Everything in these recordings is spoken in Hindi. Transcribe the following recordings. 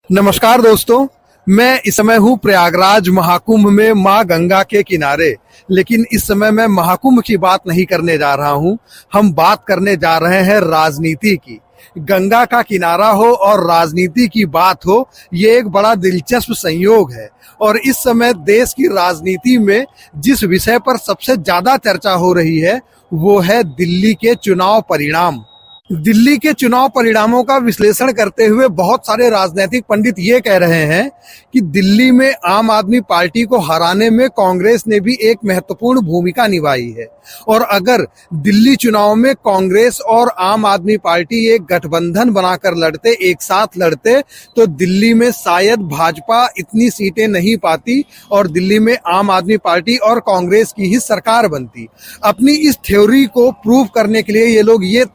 नमस्कार दोस्तों, मैं इस समय हूँ प्रयागराज महाकुंभ में माँ गंगा के किनारे। लेकिन इस समय मैं महाकुंभ की बात नहीं करने जा रहा हूँ। हम बात करने जा रहे हैं राजनीति की। गंगा का किनारा हो और राजनीति की बात हो, ये एक बड़ा दिलचस्प संयोग है। और इस समय देश की राजनीति में जिस विषय पर सबसे ज्यादा चर्चा हो रही है वो है दिल्ली के चुनाव परिणाम। दिल्ली के चुनाव परिणामों का विश्लेषण करते हुए बहुत सारे राजनीतिक पंडित ये कह रहे हैं कि दिल्ली में आम आदमी पार्टी को हराने में कांग्रेस ने भी एक महत्वपूर्ण भूमिका निभाई है। और अगर दिल्ली चुनाव में कांग्रेस और आम आदमी पार्टी एक गठबंधन बनाकर लड़ते, एक साथ लड़ते, तो दिल्ली में शायद भाजपा इतनी सीटें नहीं पाती और दिल्ली में आम आदमी पार्टी और कांग्रेस की ही सरकार बनती। अपनी इस थ्योरी को प्रूव करने के लिए ये लोग ये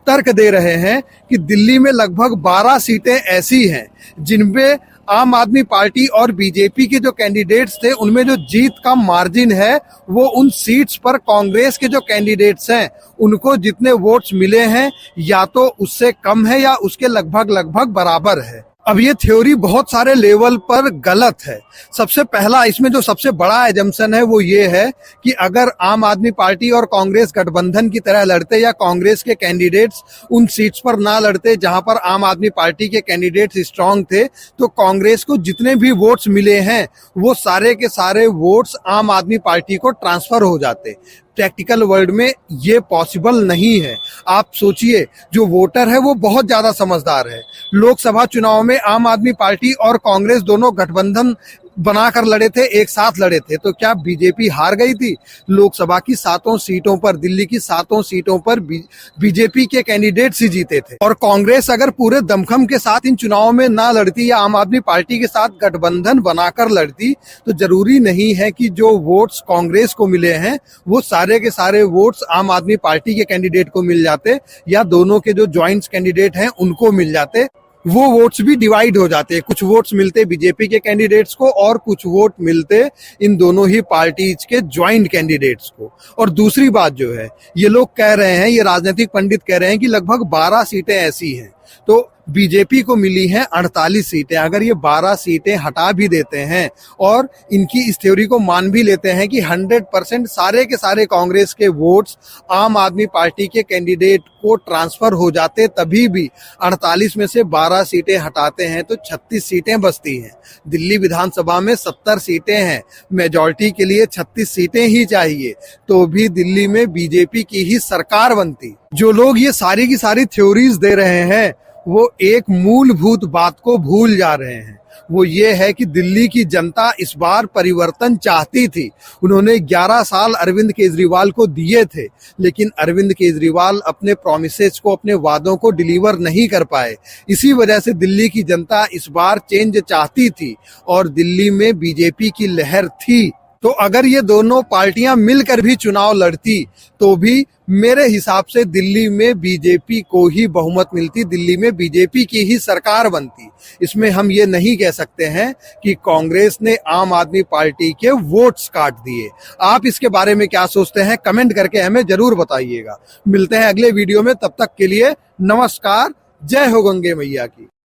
तर्क दे रहे हैं कि दिल्ली में लगभग 12 सीटें ऐसी हैं जिनमें आम आदमी पार्टी और बीजेपी के जो कैंडिडेट्स थे उनमें जो जीत का मार्जिन है वो उन सीट्स पर कांग्रेस के जो कैंडिडेट्स हैं उनको जितने वोट्स मिले हैं या तो उससे कम है या उसके लगभग बराबर है। अब ये थ्योरी बहुत सारे लेवल पर गलत है। सबसे पहला इसमें जो सबसे बड़ा एजम्पशन है वो ये है कि अगर आम आदमी पार्टी और कांग्रेस गठबंधन की तरह लड़ते या कांग्रेस के कैंडिडेट्स उन सीट्स पर ना लड़ते जहां पर आम आदमी पार्टी के कैंडिडेट्स स्ट्रांग थे, तो कांग्रेस को जितने भी वोट्स मिले हैं वो सारे के सारे वोट्स आम आदमी पार्टी को ट्रांसफर हो जाते। प्रैक्टिकल वर्ल्ड में ये पॉसिबल नहीं है। आप सोचिए, जो वोटर है वो बहुत ज्यादा समझदार है। लोकसभा चुनाव में आम आदमी पार्टी और कांग्रेस दोनों गठबंधन बनाकर लड़े थे, एक साथ लड़े थे, तो क्या बीजेपी हार गई थी? लोकसभा की 7 सीटों पर, दिल्ली की 7 सीटों पर बीजेपी के कैंडिडेट्स ही जीते थे। और कांग्रेस अगर पूरे दमखम के साथ इन चुनावों में ना लड़ती या आम आदमी पार्टी के साथ गठबंधन बनाकर लड़ती तो जरूरी नहीं है कि जो वोट्स कांग्रेस को मिले हैं वो सारे के सारे वोट्स आम आदमी पार्टी के कैंडिडेट को मिल जाते या दोनों के जो ज्वाइंट कैंडिडेट हैं उनको मिल जाते। वो वोट्स भी डिवाइड हो जाते। कुछ वोट्स मिलते बीजेपी के कैंडिडेट्स को और कुछ वोट मिलते इन दोनों ही पार्टीज के ज्वाइंट कैंडिडेट्स को। और दूसरी बात जो है, ये लोग कह रहे हैं, ये राजनीतिक पंडित कह रहे हैं कि लगभग 12 सीटें ऐसी हैं, तो बीजेपी को मिली हैं 48 सीटें। अगर ये 12 सीटें हटा भी देते हैं और इनकी इस थ्योरी को मान भी लेते हैं कि 100% सारे के सारे कांग्रेस के वोट्स आम आदमी पार्टी के कैंडिडेट को ट्रांसफर हो जाते, तभी भी 48 में से 12 सीटें हटाते हैं तो 36 सीटें बचती हैं। दिल्ली विधानसभा में 70 सीटें हैं, मेजॉरिटी के लिए 36 सीटें ही चाहिए, तो भी दिल्ली में बीजेपी की ही सरकार बनती। जो लोग ये सारी की सारी थ्योरीज दे रहे हैं वो एक मूलभूत बात को भूल जा रहे हैं। वो ये है कि दिल्ली की जनता इस बार परिवर्तन चाहती थी। उन्होंने 11 साल अरविंद केजरीवाल को दिए थे, लेकिन अरविंद केजरीवाल अपने प्रोमिसेस को, अपने वादों को डिलीवर नहीं कर पाए। इसी वजह से दिल्ली की जनता इस बार चेंज चाहती थी और दिल्ली में बीजेपी की लहर थी। तो अगर ये दोनों पार्टियां मिलकर भी चुनाव लड़ती तो भी मेरे हिसाब से दिल्ली में बीजेपी को ही बहुमत मिलती, दिल्ली में बीजेपी की ही सरकार बनती। इसमें हम ये नहीं कह सकते हैं कि कांग्रेस ने आम आदमी पार्टी के वोट्स काट दिए। आप इसके बारे में क्या सोचते हैं कमेंट करके हमें जरूर बताइएगा। मिलते हैं अगले वीडियो में, तब तक के लिए नमस्कार। जय हो गंगे मैया की।